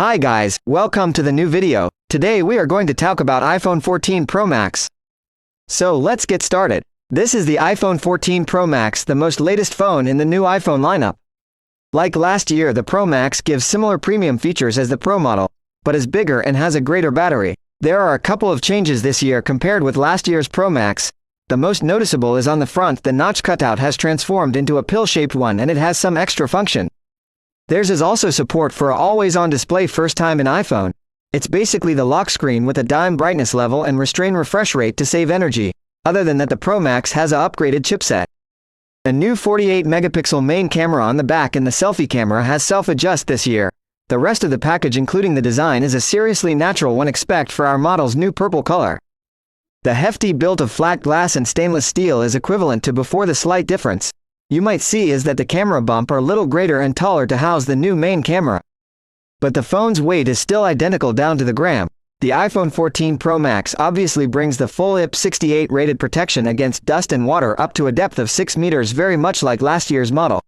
Hi guys, welcome to the new video. Today we are going to talk about iPhone 14 Pro Max. So let's get started. This is the iPhone 14 Pro Max, the most latest phone in the new iPhone lineup. Like last year, the Pro Max gives similar premium features as the Pro model, but is bigger and has a greater battery. There are a couple of changes this year compared with last year's Pro Max. The most noticeable is on the front. The notch cutout has transformed into a pill-shaped one and it has some extra function. Theirs is also support for a always-on display, first time in iPhone. It's basically the lock screen with a dime brightness level and restrain refresh rate to save energy. Other than that, the Pro Max has a upgraded chipset. A new 48-megapixel main camera on the back and the selfie camera has self-adjust this year. The rest of the package, including the design, is a seriously natural one. Expect for our model's new purple color. The hefty build of flat glass and stainless steel is equivalent to before. The slight difference you might see is that the camera bump are a little greater and taller to house the new main camera. But the phone's weight is still identical down to the gram. The iPhone 14 Pro Max obviously brings the full IP68 rated protection against dust and water up to a depth of 6 meters, very much like last year's model.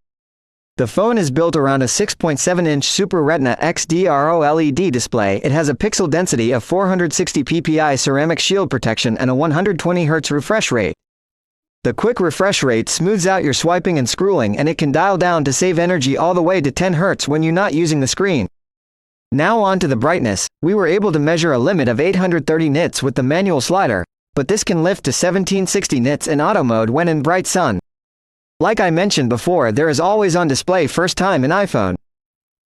The phone is built around a 6.7-inch Super Retina XDR OLED display. It has a pixel density of 460 ppi ceramic shield protection and a 120 Hz refresh rate. The quick refresh rate smooths out your swiping and scrolling, and it can dial down to save energy all the way to 10 Hz when you're not using the screen. Now on to the brightness. We were able to measure a limit of 830 nits with the manual slider, but this can lift to 1760 nits in auto mode when in bright sun. Like I mentioned before, there is always on display, first time in iPhone.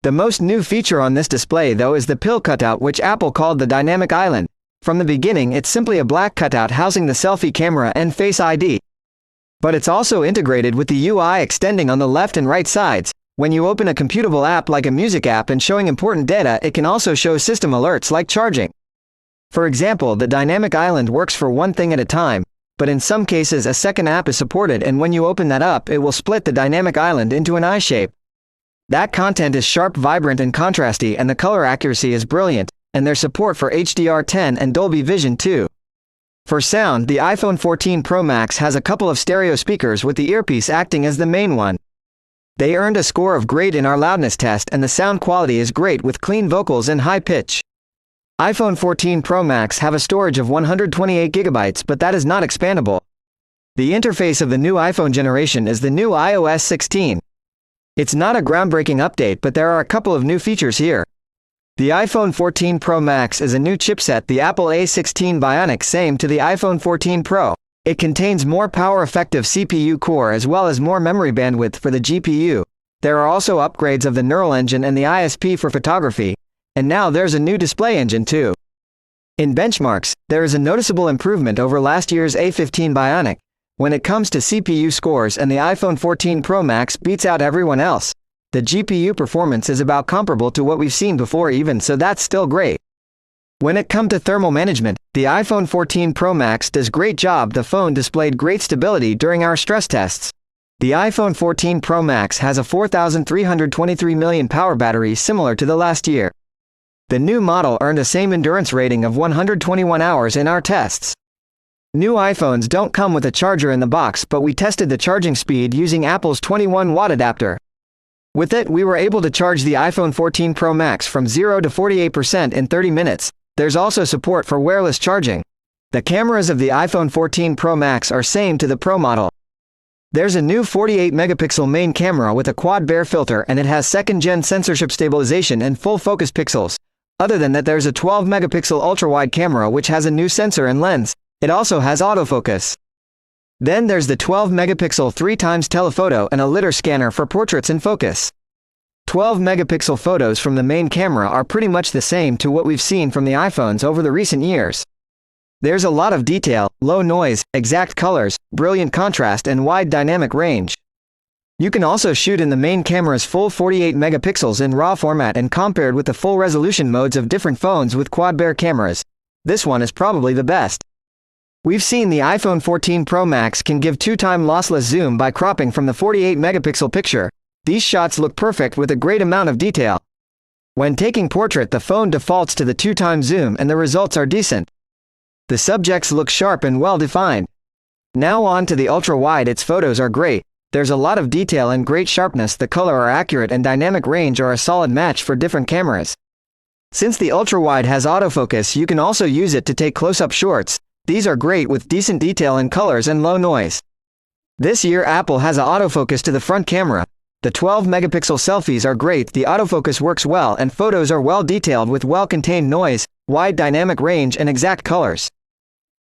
The most new feature on this display though is the pill cutout, which Apple called the dynamic island. From the beginning, it's simply a black cutout housing the selfie camera and Face ID. But it's also integrated with the UI extending on the left and right sides. When you open a computable app like a music app and showing important data, it can also show system alerts like charging. For example, the dynamic island works for one thing at a time, but in some cases a second app is supported, and when you open that up, it will split the dynamic island into an eye shape. That content is sharp, vibrant and contrasty, and the color accuracy is brilliant, and there's support for HDR10 and Dolby Vision too. For sound, the iPhone 14 Pro Max has a couple of stereo speakers with the earpiece acting as the main one. They earned a score of great in our loudness test, and the sound quality is great with clean vocals and high pitch. iPhone 14 Pro Max have a storage of 128 GB, but that is not expandable. The interface of the new iPhone generation is the new iOS 16. It's not a groundbreaking update, but there are a couple of new features here. The iPhone 14 Pro Max is a new chipset, the Apple A16 Bionic, same to the iPhone 14 Pro. It contains more power-effective CPU core as well as more memory bandwidth for the GPU. There are also upgrades of the Neural Engine and the ISP for photography. And now there's a new display engine too. In benchmarks, there is a noticeable improvement over last year's A15 Bionic. When it comes to CPU scores, and the iPhone 14 Pro Max beats out everyone else. The GPU performance is about comparable to what we've seen before even, so that's still great. When it comes to thermal management, the iPhone 14 Pro Max does great job. The phone displayed great stability during our stress tests. The iPhone 14 Pro Max has a 4323 mAh power battery similar to the last year. The new model earned a same endurance rating of 121 hours in our tests. New iPhones don't come with a charger in the box, but we tested the charging speed using Apple's 21-watt adapter. With it, we were able to charge the iPhone 14 Pro Max from 0 to 48% in 30 minutes. There's also support for wireless charging. The cameras of the iPhone 14 Pro Max are same to the Pro model. There's a new 48-megapixel main camera with a quad Bayer filter, and it has second-gen censorship stabilization and full focus pixels. Other than that, there's a 12-megapixel ultra-wide camera which has a new sensor and lens. It also has autofocus. Then there's the 12-megapixel 3x telephoto and a lidar scanner for portraits in focus. 12-megapixel photos from the main camera are pretty much the same to what we've seen from the iPhones over the recent years. There's a lot of detail, low noise, exact colors, brilliant contrast and wide dynamic range. You can also shoot in the main camera's full 48 megapixels in RAW format, and compared with the full resolution modes of different phones with quad Bayer cameras, this one is probably the best. We've seen the iPhone 14 Pro Max can give 2x lossless zoom by cropping from the 48-megapixel picture. These shots look perfect with a great amount of detail. When taking portrait, the phone defaults to the 2x zoom and the results are decent. The subjects look sharp and well defined. Now on to the ultra-wide. Its photos are great. There's a lot of detail and great sharpness. The color are accurate and dynamic range are a solid match for different cameras. Since the ultra-wide has autofocus, you can also use it to take close-up shots. These are great with decent detail in colors and low noise. This year Apple has an autofocus to the front camera. The 12-megapixel selfies are great, the autofocus works well, and photos are well detailed with well-contained noise, wide dynamic range, and exact colors.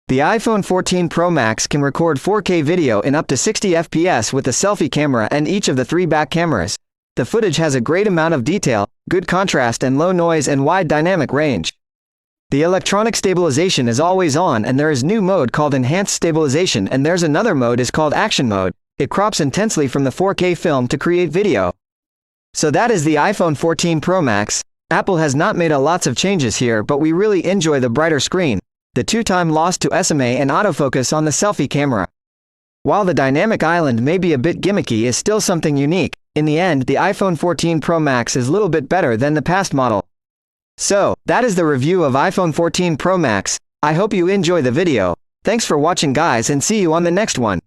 The iPhone 14 Pro Max can record 4K video in up to 60 FPS with the selfie camera and each of the 3 back cameras. The footage has a great amount of detail, good contrast, and low noise and wide dynamic range. The electronic stabilization is always on, and there is new mode called Enhanced Stabilization, and there's another mode is called Action Mode. It crops intensely from the 4K film to create video. So that is the iPhone 14 Pro Max. Apple has not made a lots of changes here, but we really enjoy the brighter screen, the 2-time loss to SMA, and autofocus on the selfie camera. While the dynamic island may be a bit gimmicky, is still something unique. In the end, the iPhone 14 Pro Max is a little bit better than the past model. So, that is the review of iPhone 14 Pro Max. I hope you enjoy the video. Thanks for watching guys, and see you on the next one.